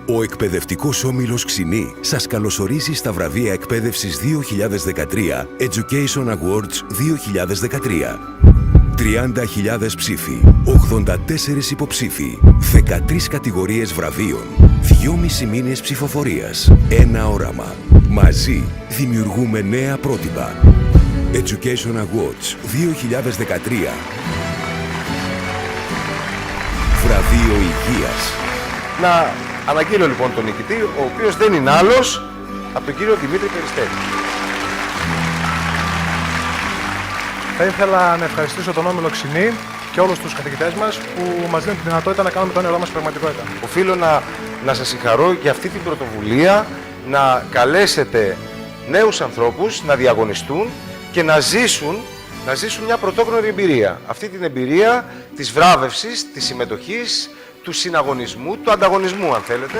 Ο Εκπαιδευτικός Όμιλος Ξινή σας καλωσορίζει στα βραβεία εκπαίδευσης 2013 Education Awards 2013. 30.000 ψήφοι, 84 υποψήφοι, 13 κατηγορίες βραβείων, 2,5 μήνες ψηφοφορίας, ένα όραμα. Μαζί δημιουργούμε νέα πρότυπα. Education Awards 2013. Βραβείο Υγείας. Να αναγγείλω λοιπόν τον νικητή, ο οποίος δεν είναι άλλος από τον κύριο Δημήτρη Περιστέρη. Θα ήθελα να ευχαριστήσω τον Όμιλο Ξινή και όλους τους καθηγητές μας που μας δίνουν τη δυνατότητα να κάνουμε το όνειρό μας πραγματικότητα. Οφείλω να σας συγχαρώ για αυτή την πρωτοβουλία, να καλέσετε νέους ανθρώπους να διαγωνιστούν και να ζήσουν μια πρωτόγνωρη εμπειρία. Αυτή την εμπειρία της βράβευσης, της συμμετοχής, του συναγωνισμού, του ανταγωνισμού αν θέλετε.